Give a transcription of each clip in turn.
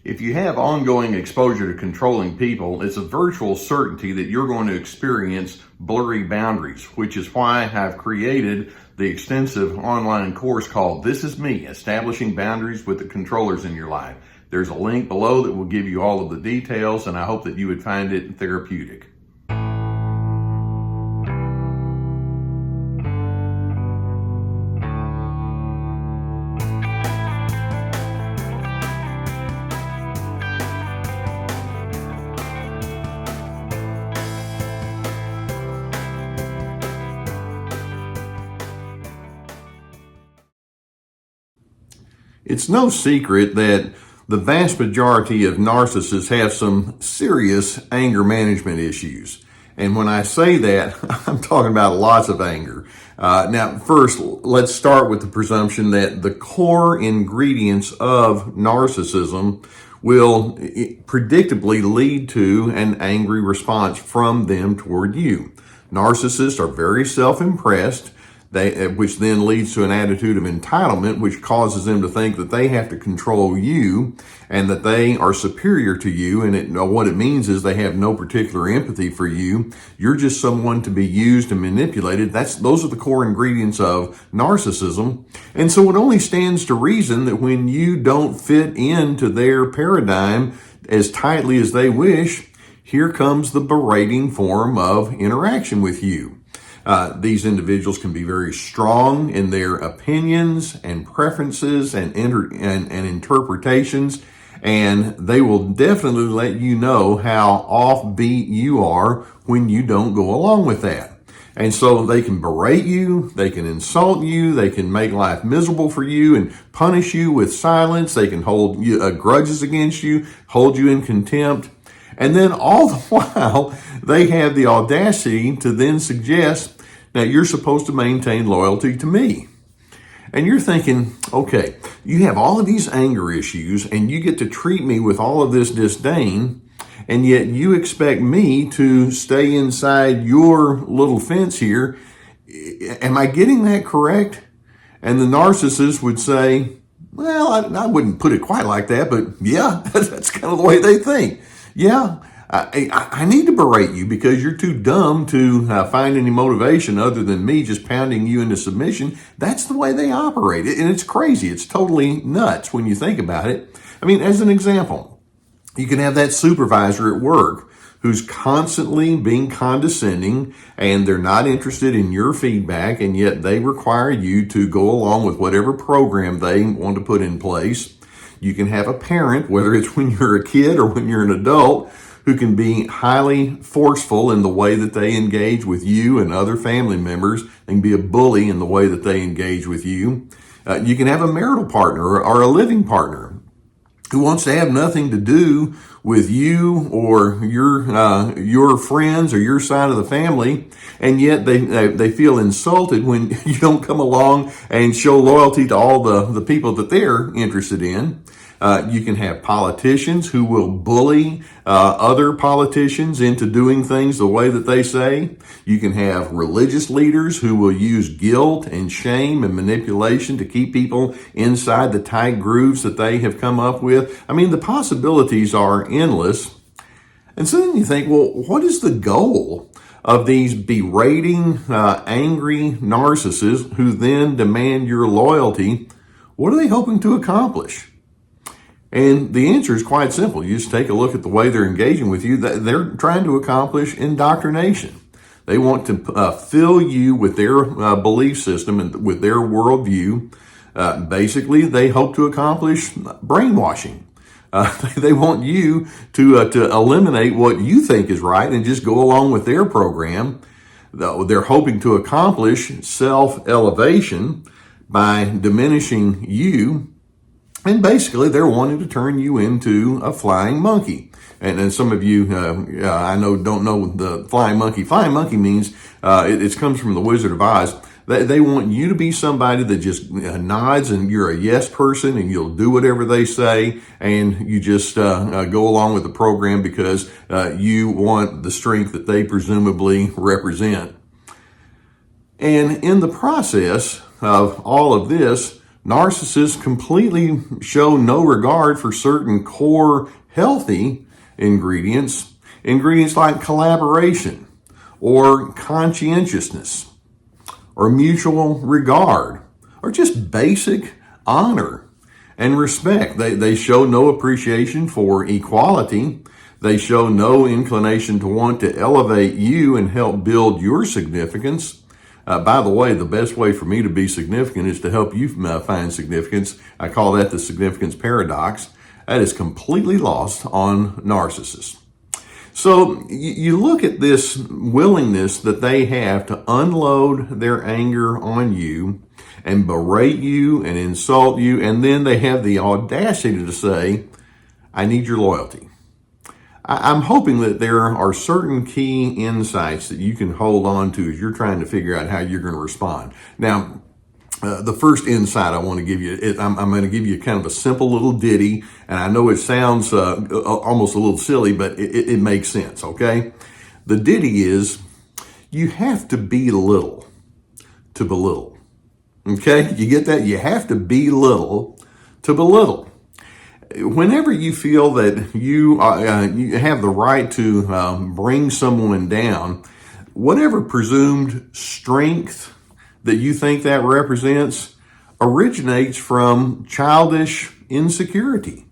If you have ongoing exposure to controlling people, it's a virtual certainty that you're going to experience blurry boundaries, which is why I've created the extensive online course called This Is Me, Establishing Boundaries with the Controllers in Your Life. There's a link below that will give you all of the details, and I hope that you would find it therapeutic. It's no secret that the vast majority of narcissists have some serious anger management issues. And when I say that, I'm talking about lots of anger. Now, first, let's start with the presumption that the core ingredients of narcissism will predictably lead to an angry response from them toward you. Narcissists are very self-impressed, which then leads to an attitude of entitlement, which causes them to think that they have to control you and that they are superior to you. And what it means is they have no particular empathy for you. You're just someone to be used and manipulated. Those are the core ingredients of narcissism. And so it only stands to reason that when you don't fit into their paradigm as tightly as they wish, here comes the berating form of interaction with you. These individuals can be very strong in their opinions and preferences and interpretations, and they will definitely let you know how offbeat you are when you don't go along with that. And so they can berate you, they can insult you, they can make life miserable for you and punish you with silence. They can hold grudges against you, hold you in contempt. And then all the while, they have the audacity to then suggest that you're supposed to maintain loyalty to me. And you're thinking, okay, you have all of these anger issues and you get to treat me with all of this disdain, and yet you expect me to stay inside your little fence here. Am I getting that correct? And the narcissist would say, well, I wouldn't put it quite like that, but yeah, that's kind of the way they think. Yeah. I need to berate you because you're too dumb to find any motivation other than me just pounding you into submission. That's the way they operate. And it's crazy. It's totally nuts when you think about it. I mean, as an example, you can have that supervisor at work who's constantly being condescending and they're not interested in your feedback, and yet they require you to go along with whatever program they want to put in place. You can have a parent, whether it's when you're a kid or when you're an adult, who can be highly forceful in the way that they engage with you and other family members. They can be a bully in the way that they engage with you. You can have a marital partner or a living partner who wants to have nothing to do with you or your friends or your side of the family, and yet they feel insulted when you don't come along and show loyalty to all the people that they're interested in. You can have politicians who will bully other politicians into doing things the way that they say. You can have religious leaders who will use guilt and shame and manipulation to keep people inside the tight grooves that they have come up with. I mean, the possibilities are endless. And so then you think, well, what is the goal of these berating, angry narcissists who then demand your loyalty? What are they hoping to accomplish? And the answer is quite simple. You just take a look at the way they're engaging with you. They're trying to accomplish indoctrination. They want to fill you with their belief system and with their worldview. Basically, they hope to accomplish brainwashing. They want you to eliminate what you think is right and just go along with their program. They're hoping to accomplish self-elevation by diminishing you. And basically, they're wanting to turn you into a flying monkey. And some of you, I know, don't know the flying monkey. Flying monkey means it comes from the Wizard of Oz. They want you to be somebody that just nods and you're a yes person and you'll do whatever they say, and you just go along with the program because you want the strength that they presumably represent. And in the process of all of this, Narcissists completely show no regard for certain core healthy ingredients like collaboration or conscientiousness or mutual regard or just basic honor and respect. They show no appreciation for equality. They show no inclination to want to elevate you and help build your significance. By the way, the best way for me to be significant is to help you find significance. I call that the significance paradox. That is completely lost on narcissists. So you look at this willingness that they have to unload their anger on you and berate you and insult you, and then they have the audacity to say, I need your loyalty. I'm hoping that there are certain key insights that you can hold on to as you're trying to figure out how you're going to respond. Now, the first insight I want to give you, I'm going to give you kind of a simple little ditty, and I know it sounds almost a little silly, but it makes sense, okay? The ditty is, you have to be little to belittle, okay? You get that? You have to be little to belittle. Whenever you feel that you have the right to bring someone down, whatever presumed strength that you think that represents originates from childish insecurity.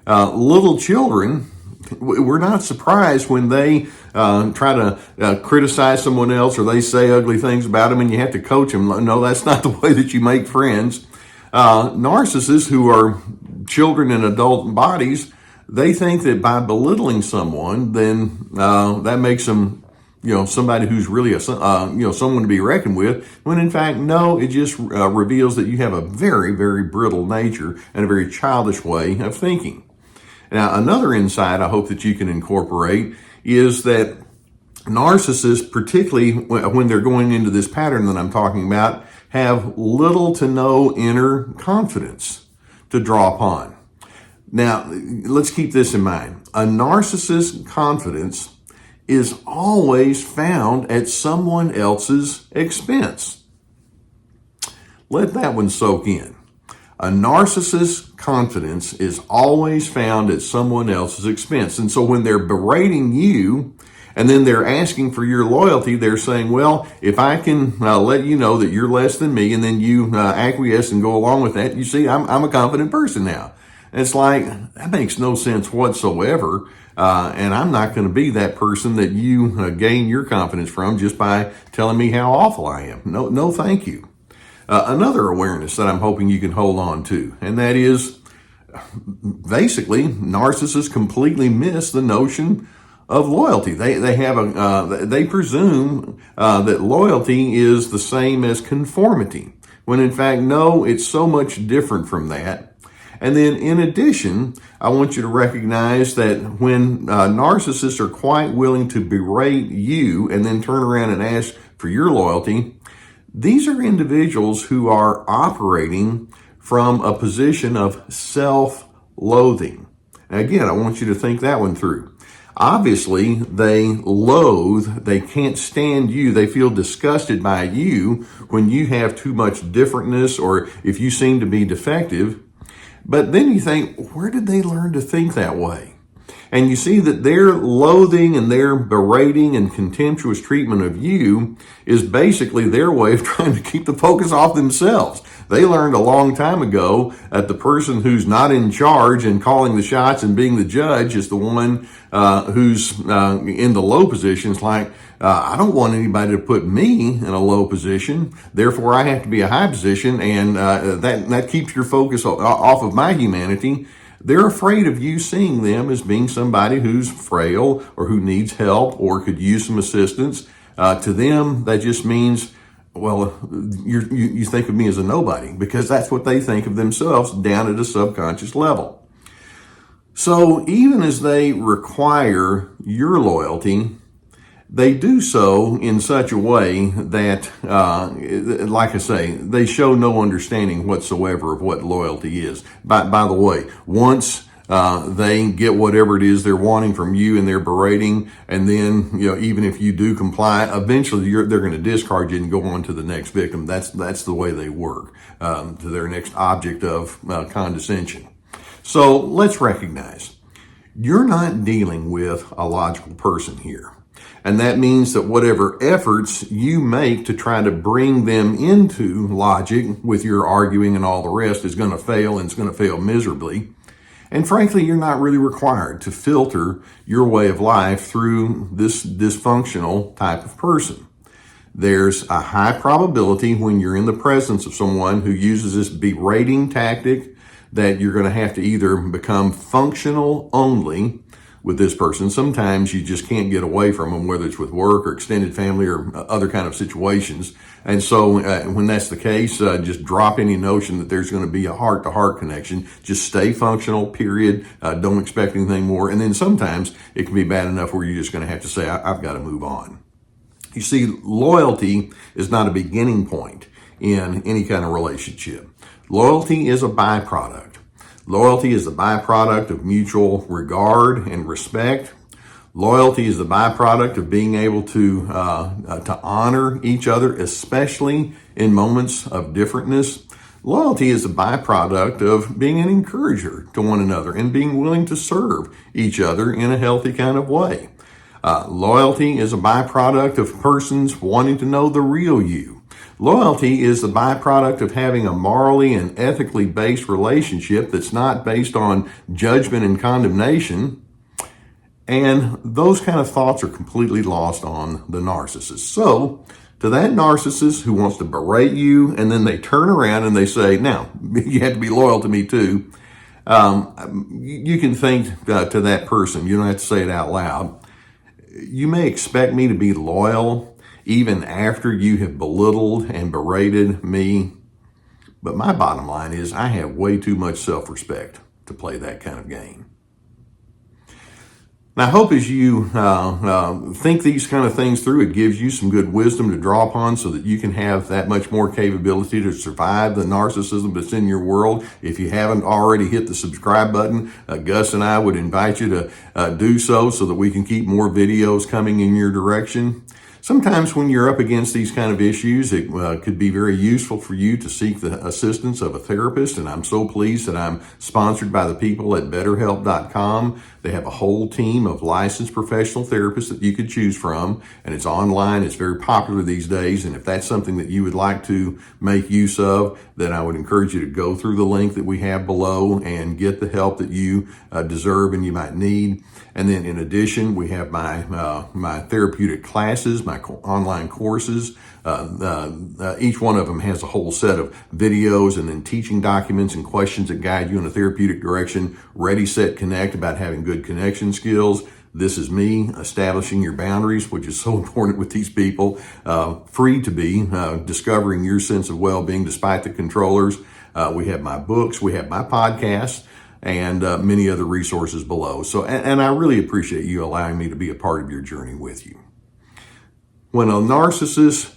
Little children, we're not surprised when they try to criticize someone else or they say ugly things about them and you have to coach them. No, that's not the way that you make friends. Narcissists who are children in adult bodies, they think that by belittling someone, then that makes them, somebody who's really someone to be reckoned with. When in fact, no, it just reveals that you have a very, very brittle nature and a very childish way of thinking. Now, another insight I hope that you can incorporate is that narcissists, particularly when they're going into this pattern that I'm talking about, have little to no inner confidence to draw upon. Now, let's keep this in mind. A narcissist's confidence is always found at someone else's expense. Let that one soak in. A narcissist's confidence is always found at someone else's expense. And so when they're berating you and then they're asking for your loyalty, they're saying, well, if I can let you know that you're less than me and then you acquiesce and go along with that, you see, I'm a confident person now. And it's like, that makes no sense whatsoever. And I'm not going to be that person that you gain your confidence from just by telling me how awful I am. No, thank you. Another awareness that I'm hoping you can hold on to, and that is basically narcissists completely miss the notion of loyalty. They presume that loyalty is the same as conformity, when in fact, no, it's so much different from that. And then in addition, I want you to recognize that when narcissists are quite willing to berate you and then turn around and ask for your loyalty, these are individuals who are operating from a position of self-loathing. And again, I want you to think that one through. Obviously, they loathe, they can't stand you, they feel disgusted by you when you have too much differentness or if you seem to be defective. But then you think, where did they learn to think that way? And you see that their loathing and their berating and contemptuous treatment of you is basically their way of trying to keep the focus off themselves. They learned a long time ago that the person who's not in charge and calling the shots and being the judge is the one who's in the low position. It's like, I don't want anybody to put me in a low position. Therefore, I have to be a high position, and that keeps your focus off of my humanity. They're afraid of you seeing them as being somebody who's frail or who needs help or could use some assistance. To them, that just means, well, you think of me as a nobody, because that's what they think of themselves down at a subconscious level. So even as they require your loyalty, they do so in such a way that, like I say, they show no understanding whatsoever of what loyalty is. By the way, once They get whatever it is they're wanting from you and they're berating. And then, even if you do comply, eventually they're going to discard you and go on to the next victim. That's the way they work, to their next object of condescension. So let's recognize you're not dealing with a logical person here. And that means that whatever efforts you make to try to bring them into logic with your arguing and all the rest is going to fail, and it's going to fail miserably. And frankly, you're not really required to filter your way of life through this dysfunctional type of person. There's a high probability when you're in the presence of someone who uses this berating tactic that you're going to have to either become functional only with this person. Sometimes you just can't get away from them, whether it's with work or extended family or other kind of situations. And so when that's the case, just drop any notion that there's going to be a heart-to-heart connection. Just stay functional, period. Don't expect anything more. And then sometimes it can be bad enough where you're just going to have to say, I've got to move on. You see, loyalty is not a beginning point in any kind of relationship. Loyalty is a byproduct. Loyalty is the byproduct of mutual regard and respect. Loyalty is the byproduct of being able to honor each other, especially in moments of differentness. Loyalty is a byproduct of being an encourager to one another and being willing to serve each other in a healthy kind of way. Loyalty is a byproduct of persons wanting to know the real you. Loyalty is the byproduct of having a morally and ethically based relationship that's not based on judgment and condemnation. And those kind of thoughts are completely lost on the narcissist. So, to that narcissist who wants to berate you, and then they turn around and they say, now, you have to be loyal to me too. You can think to that person. You don't have to say it out loud. You may expect me to be loyal even after you have belittled and berated me. But my bottom line is I have way too much self-respect to play that kind of game. Now, I hope as you think these kind of things through, it gives you some good wisdom to draw upon so that you can have that much more capability to survive the narcissism that's in your world. If you haven't already hit the subscribe button, Gus and I would invite you to do so that we can keep more videos coming in your direction. Sometimes when you're up against these kind of issues, it could be very useful for you to seek the assistance of a therapist. And I'm so pleased that I'm sponsored by the people at BetterHelp.com. They have a whole team of licensed professional therapists that you could choose from. And it's online. It's very popular these days. And if that's something that you would like to make use of, then I would encourage you to go through the link that we have below and get the help that you deserve and you might need. And then in addition, we have my therapeutic classes, my online courses. Each one of them has a whole set of videos and then teaching documents and questions that guide you in a therapeutic direction. Ready, Set, Connect, about having good connection skills. This is me establishing your boundaries, which is so important with these people. Free to be, discovering your sense of well-being despite the controllers. We have my books, we have my podcasts, and many other resources below. So, and I really appreciate you allowing me to be a part of your journey with you. When a narcissist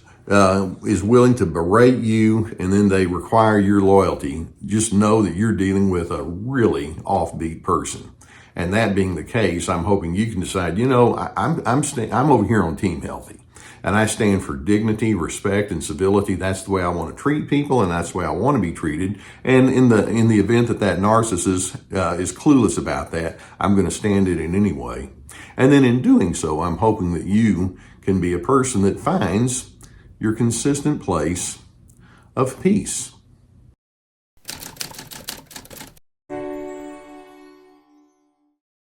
is willing to berate you and then they require your loyalty, just know that you're dealing with a really offbeat person. And that being the case, I'm hoping you can decide, I'm over here on Team Healthy. And I stand for dignity, respect, and civility. That's the way I want to treat people, and that's the way I want to be treated. And in the event that narcissist is clueless about that, I'm going to stand it in any way. And then in doing so, I'm hoping that you can be a person that finds your consistent place of peace.